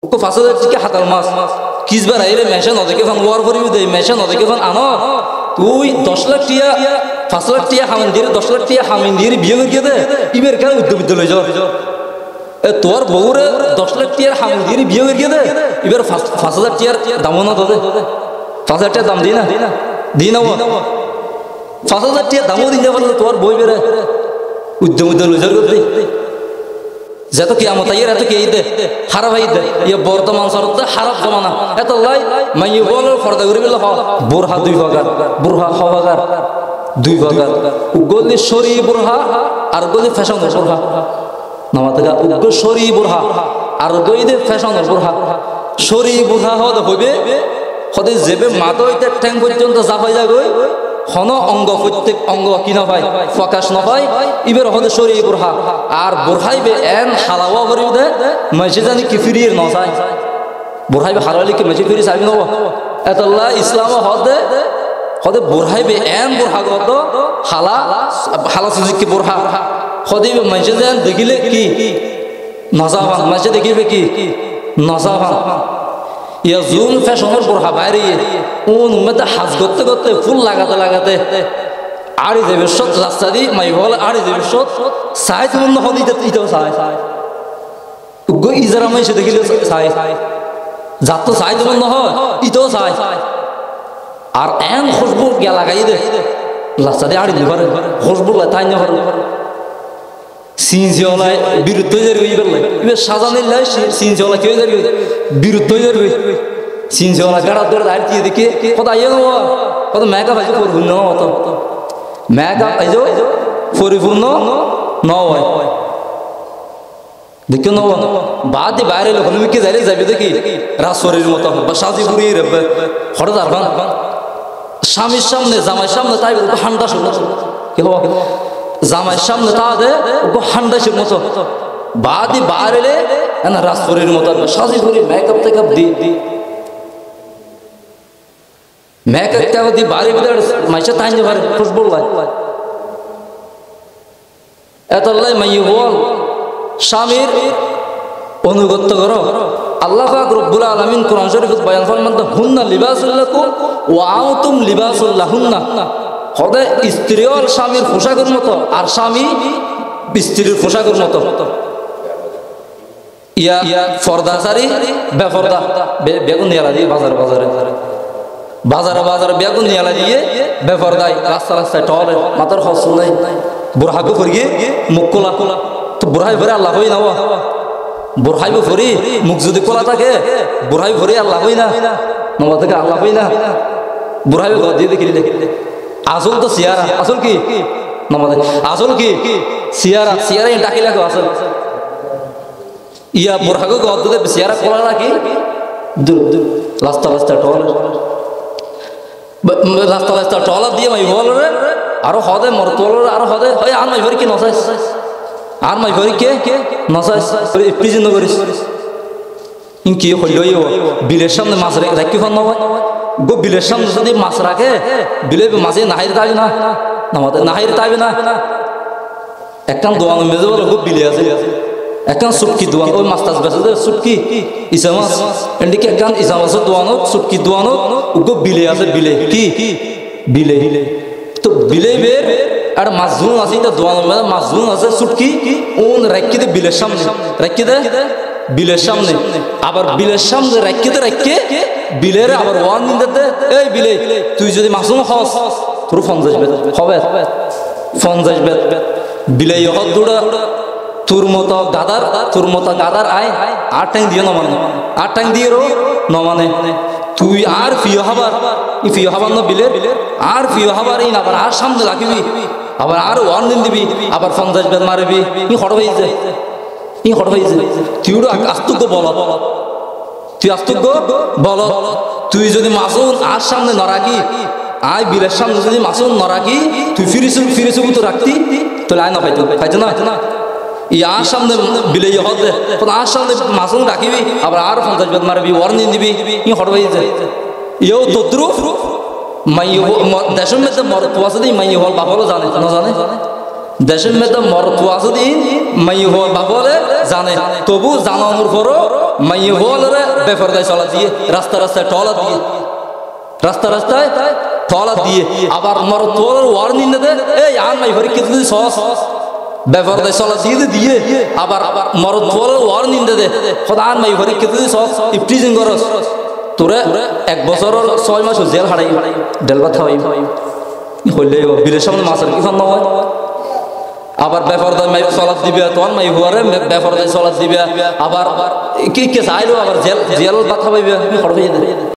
ওকে 5000 টাকা হাতাল মাছ কিসবার আইলে মেশা নদীকে ফান ওয়ার করিবি দেই মেশা নদীকে ফান আনো তুই 10 লাখ টাকা 5 লাখ টাকা হামিন দিয়ে 10 লাখ টাকা হামিন দিয়ে বিয়ে করে দে ইবের কেন উদ্যোগ লই যাও তোর বউরে 10 লাখ টাকার হামিন দিয়ে বিয়ে করে দে এবার 5000 টাকার দাম না দে 5000 টাকা দাম দি না দি না 5000 টাকা দামও দিন যাবে তোর বই বেরে উদ্যোগ লই যাও দে যেত কিয়ামত আইয়ের এত কে দে খারাপ হই দে ইয়ে বর্তমান শরতে খারাপ জমানা এত লাই মাই বল ফরদা করে বিল বুরহা 2 ভাগার বুরহা হওয়াগার 2 ভাগার গলি শরী বুরহা আর গলি ফ্যাশন বুরহা নামাতগা উগ্গ শরী বুরহা আর গইদে ফ্যাশন বুরহা শরী বুরহা হইবে হদে যেবে মাদইতে ঠ্যাং পর্যন্ত যা হই যায় হন অঙ্গ প্রত্যেক অঙ্গ কি না ভাই প্রকাশ না ভাই ইবের হদে শরী বুরহা আর বুরহাইবে এন হালাওয়া করিবে মাঝে জানি কি ফিরিয়ে ন যায় বুরহাইবে হালালি কি মাঝে ফিরি চাইবে নব এতল্লাহ ইসলাম হদে বুরহাইবে এন বুরহা গত হালা হালা সুজিকি বুরহা হদিবে মাঝে যেন দেখিলে কি নজাবান মাঝে দেখিবে কি নজাবান ইয়া জুম ফ্যাশনের বুরহা বাইরে উন উম্মতে হাজ করতে করতে ফুল লাগাতে লাগাতে আড়ি দেবে সত রাস্তা দি মাই বল আড়ি দেবে সত সাইজ মন হদিতে ইতো সাই গো ইজারা মাইছে দেখিলে সাই যাত তো সাইজ মন হয় ইতো সাই আর এন খুশবু গিয়া লাগাই দে রাস্তা দি আড়ি দিবার খুশবু লাতাই না করে সিনজিওলাই বিরুদ্ধ জের হই গেল ইবে সাজানিল লাই সিনজিওলা কেউ জের বিরুদ্ধ জের হই সিনজিওলা গাড়া ধরে দাঁড় দিয়ে দেখে কত আইও না কত মেগা ভাই পরিপূর্ণ অত মেগা আইজো পরিপূর্ণ ন হয় দেখো ন বাদে বাইরে লোক নমিকে যাইলে যাবে দেখি রাসরের মতো বা সাজিপুরি রে হঠাৎ আর স্বামীর সামনে জামাইয়ের সামনে তাই ঠান্ডা শুনো কি হওয়া জামাইয়ের সামনে তা দে হান্ডাসের মতো বাদি বাড়লে না রাসপুরের মতো সাজি করি মেকআপ টেকআপ দি মেকআপ টেকআপ দি বাড়ি ভিতরে মাইসা তাই যে ভারে খুশবু লাগে এতলাই মাই বল স্বামীর অনুগত্য করো আল্লাহ পাক রব্বুল আলামিন কোরআন শরীফে বয়ান ফরমান হুন্না লিবাসুল লাকুম ওয়া আনতুম লিবাসুল লাহুন্না হদে স্ত্রীও স্বামীর পোশাকের মতো আর স্বামী স্ত্রীর পোশাকের মতো ইয়া ফর্দাচারী বেফর্দা বেগুন নিয়ালা দিয়ে বাজারে বাজারে বাজারে বাজারে বেগুন নিয়ালা দিয়ে বেফর্দাই রাস্তা রাস্তায় টলে মাথার খরচ নাই বুড়হাকে ফরিয়ে মুখ কোলা কোলা তো বুড়হাই ভরে আল্লাহ হই না বুড়হাইবে ফরি মুখ যদি কোলা থাকে বুড়হাই ভরে আল্লাহ হই না নবা থেকে আল্লাহ হই না বুড়হাইবে ঘর দিয়ে দেখি আসল তো সিয়ারা আসল কি নমাদের আসল কি সিয়ারা সিয়ারা ডাকি লাগো আসল ইয়া বুড়হাগো গদে সিয়ারা কোলা রাখি রাস্তা রাস্তা টল রাস্তা রাস্তা টলা দিয়ে মাই বল রে আরো হদে মর তোল আরো হদে হয় আর মাই ভরি কি নসাইস আর মাই ভরি কে নসাইস প্রিজন করিস ইন কি হইলো বিলের সামনে মাছ রাখি ফোন নয় গো বিলের সামনে যদি মাছ রাখে বিলে মাছে নাহির তাই না আমাদের নাহির তাইবে না একখান দোয়ান মেজে বলে গো বিলে আছে একখান সুটকি দোয়ান ওই মাছ টাছ বেছে সুটকি ইসা মাছ এদিকে একখান ইসা মাছের দোয়ানো সুটকি দোয়ানো গো বিলে আছে বিলে কি বিলে তো বিলে বের আর মাছঝুন আছে এটা দোয়ানো মেলে মাছঝুন আছে সুটকি ওন রাখি দে বিলের সামনে রাখি দে বিলের সামনে আবার বিলের সামনে রাখতে রাখতে বিলের আবার ওয়ান দিতে এই বিলে তুই যদি মাসুম হস তোর ফোন যাবে হবে ফোন যাবে বিলে হদ দুড়া তোর মতো গাদার আয় আর টাইম দিও না মানে আর টাইম দিয়ে রো ন মানে তুই আর ফিও হবার ই ফিও হবার না বিলে আর ফিও হবার এই না আবার আর সামনে রাখবি আবার আর ওয়ান দিন দিবি আবার ফোন যাবে মারবি ই হড় হয়ে যায় ই হড় হয়ে যায় তুই আস্তুক বল তুই আস্তুক বল তুই যদি মাসুন আর সামনে ন রাখি আয় বিলের সামনে যদি মাসুন ন রাখি তুই ফিরিস তো রাখতি তাহলে আয় না পাইতো না ই আর সামনে বিলে হদে আর সামনে মাসুন রাখিবি আবার আর 50 বেদ মারবি ওয়ার্নিং দিবি ই হড় হয়ে যায় ইও তদ্রুপ মাই দেশের মধ্যে মরত আছে মাই হল বাবা জানে না জানে দেশের মধ্যে মরত আছে দিন মাই হল বাবলে জানে তবু জানানোর পরও মাই হলরে বেফরদায় চলা দিয়ে রাস্তায় টলা দিয়ে রাস্তায় টলা দিয়ে আবার মরত হলের ওয়ার্নিং দে এই আর মাই পরীক্ষা দিতে সস বেফরদায় চলা দিয়ে আবার মরত হলের ওয়ার্নিং দে খোদা আর মাই পরীক্ষা দিতে সস ইফটিজিং করস তোরে 1 বছরের 6 মাস জেল হারাই ডেলবা থাই হইলে বিলের সামনে মাছের কি ফান হয় আবার বেফরদায় মাই চলাত দিবে তখন মাই হুয়ারে বেফরদায় চলাত দিবে আবার কি চাইলো আবার জেল বাথা পাইবে